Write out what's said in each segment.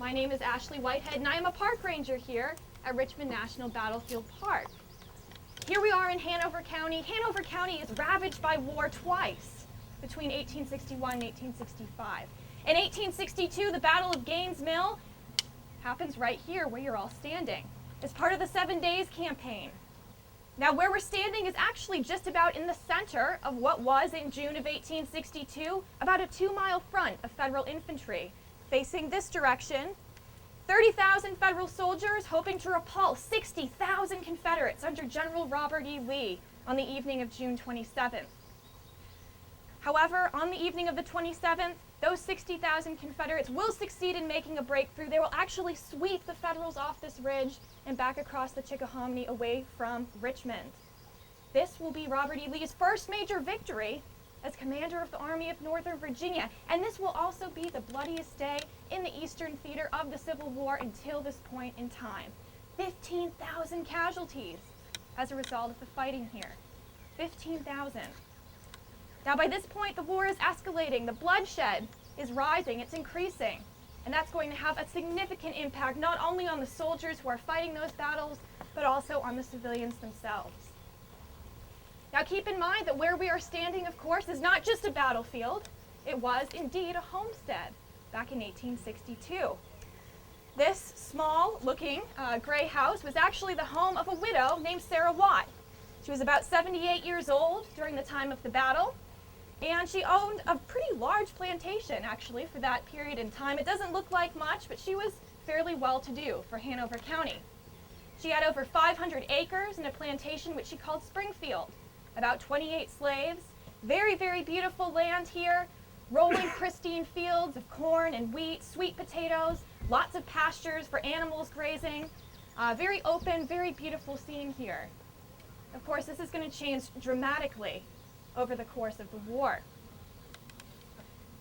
My name is Ashley Whitehead, and I am a park ranger here at Richmond National Battlefield Park. Here we are in Hanover County. Hanover County is ravaged by war twice, between 1861 and 1865. In 1862, the Battle of Gaines' Mill happens right here where you're all standing. It's part of the 7 Days campaign. Now, where we're standing is actually just about in the center of what was, in June of 1862, about a 2-mile front of Federal infantry. Facing this direction, 30,000 Federal soldiers hoping to repulse 60,000 Confederates under General Robert E. Lee on the evening of June 27th. However, on the evening of the 27th, those 60,000 Confederates will succeed in making a breakthrough. They will actually sweep the Federals off this ridge and back across the Chickahominy away from Richmond. This will be Robert E. Lee's first major victory as commander of the Army of Northern Virginia, and this will also be the bloodiest day in the Eastern theater of the Civil War until this point in time. 15,000 casualties as a result of the fighting here. 15,000. Now, by this point, the war is escalating. The bloodshed is rising. It's increasing. And that's going to have a significant impact not only on the soldiers who are fighting those battles, but also on the civilians themselves. Now, keep in mind that where we are standing, of course, is not just a battlefield. It was indeed a homestead back in 1862. This small-looking gray house was actually the home of a widow named Sarah Watt. She was about 78 years old during the time of the battle, and she owned a pretty large plantation, actually, for that period in time. It doesn't look like much, but she was fairly well-to-do for Hanover County. She had over 500 acres and a plantation which she called Springfield, about 28 slaves. Very, very beautiful land here, rolling pristine fields of corn and wheat, sweet potatoes, lots of pastures for animals grazing. Very open, very beautiful scene here. Of course, this is going to change dramatically over the course of the war.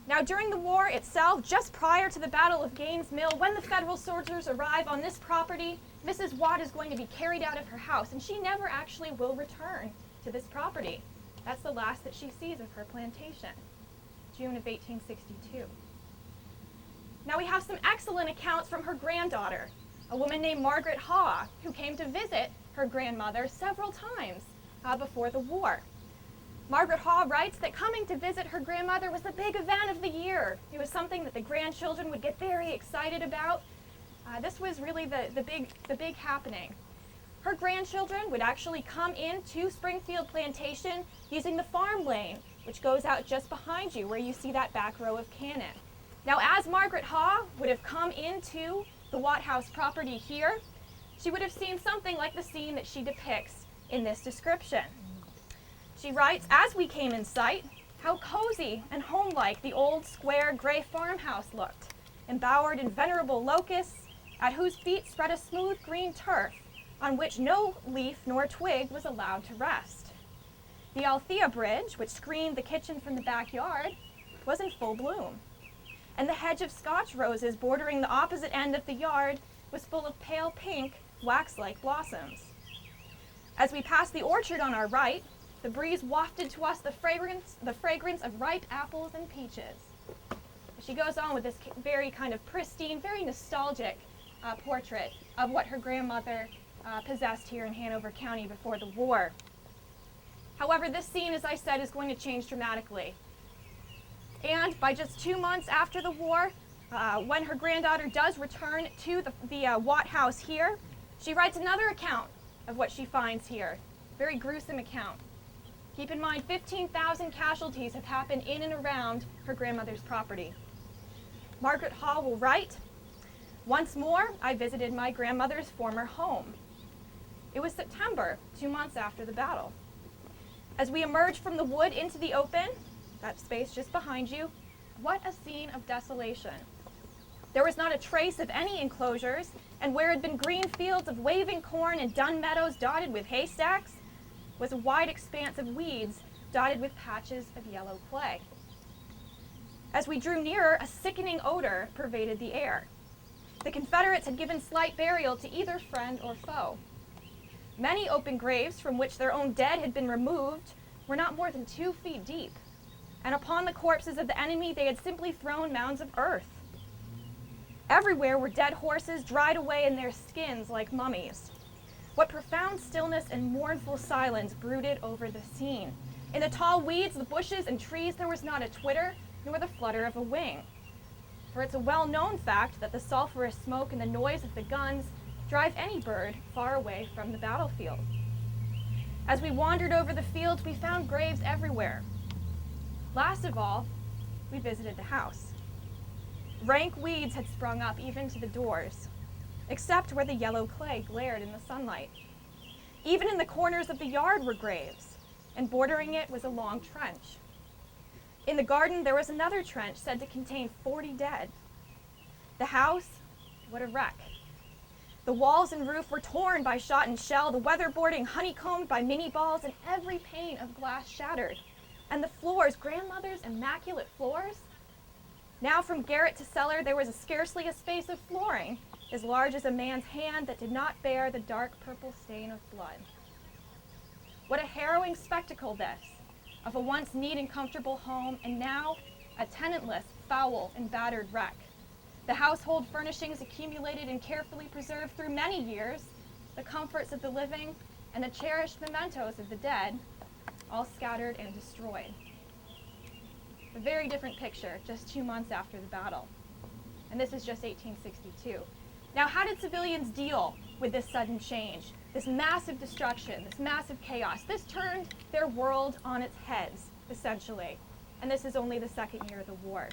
Now, during the war itself, just prior to the Battle of Gaines' Mill, when the Federal soldiers arrive on this property, Mrs. Watt is going to be carried out of her house, and she never actually will return to this property. That's the last that she sees of her plantation, June of 1862. Now, we have some excellent accounts from her granddaughter, a woman named Margaret Haw, who came to visit her grandmother several times before the war. Margaret Haw writes that coming to visit her grandmother was the big event of the year. It was something that the grandchildren would get very excited about. This was really the big happening. Her grandchildren would actually come into Springfield Plantation using the farm lane, which goes out just behind you where you see that back row of cannon. Now, as Margaret Haw would have come into the Watt House property here, she would have seen something like the scene that she depicts in this description. She writes, "As we came in sight, how cozy and homelike the old square gray farmhouse looked, embowered in venerable locusts, at whose feet spread a smooth green turf, on which no leaf nor twig was allowed to rest. The Althea bridge, which screened the kitchen from the backyard, was in full bloom, and the hedge of Scotch roses bordering the opposite end of the yard was full of pale pink, wax-like blossoms. As we passed the orchard on our right, the breeze wafted to us the fragrance of ripe apples and peaches." She goes on with this very kind of pristine, very nostalgic portrait of what her grandmother possessed here in Hanover County before the war. However, this scene, as I said, is going to change dramatically. And by just 2 months after the war, when her granddaughter does return to the Watt House here, she writes another account of what she finds here. Very gruesome account. Keep in mind, 15,000 casualties have happened in and around her grandmother's property. Margaret Haw will write, "Once more, I visited my grandmother's former home. It was September, 2 months after the battle. As we emerged from the wood into the open, that space just behind you, what a scene of desolation. There was not a trace of any enclosures, and where had been green fields of waving corn and dun meadows dotted with haystacks, was a wide expanse of weeds dotted with patches of yellow clay. As we drew nearer, a sickening odor pervaded the air. The Confederates had given slight burial to either friend or foe. Many open graves from which their own dead had been removed were not more than 2 feet deep, and upon the corpses of the enemy they had simply thrown mounds of earth. Everywhere were dead horses dried away in their skins like mummies. What profound stillness and mournful silence brooded over the scene. In the tall weeds, the bushes, and trees, there was not a twitter, nor the flutter of a wing. For it's a well-known fact that the sulphurous smoke and the noise of the guns drive any bird far away from the battlefield. As we wandered over the fields, we found graves everywhere. Last of all, we visited the house. Rank weeds had sprung up even to the doors, except where the yellow clay glared in the sunlight. Even in the corners of the yard were graves, and bordering it was a long trench. In the garden, there was another trench said to contain 40 dead. The house, what a wreck. The walls and roof were torn by shot and shell, the weatherboarding honeycombed by mini balls, and every pane of glass shattered. And the floors, grandmother's immaculate floors. Now from garret to cellar, there was scarcely a space of flooring as large as a man's hand that did not bear the dark purple stain of blood. What a harrowing spectacle this, of a once neat and comfortable home, and now a tenantless, foul, and battered wreck. The household furnishings accumulated and carefully preserved through many years, the comforts of the living and the cherished mementos of the dead, all scattered and destroyed. A very different picture just 2 months after the battle. And this is just 1862. Now, how did civilians deal with this sudden change, this massive destruction, this massive chaos? This turned their world on its heads, essentially. And this is only the second year of the war.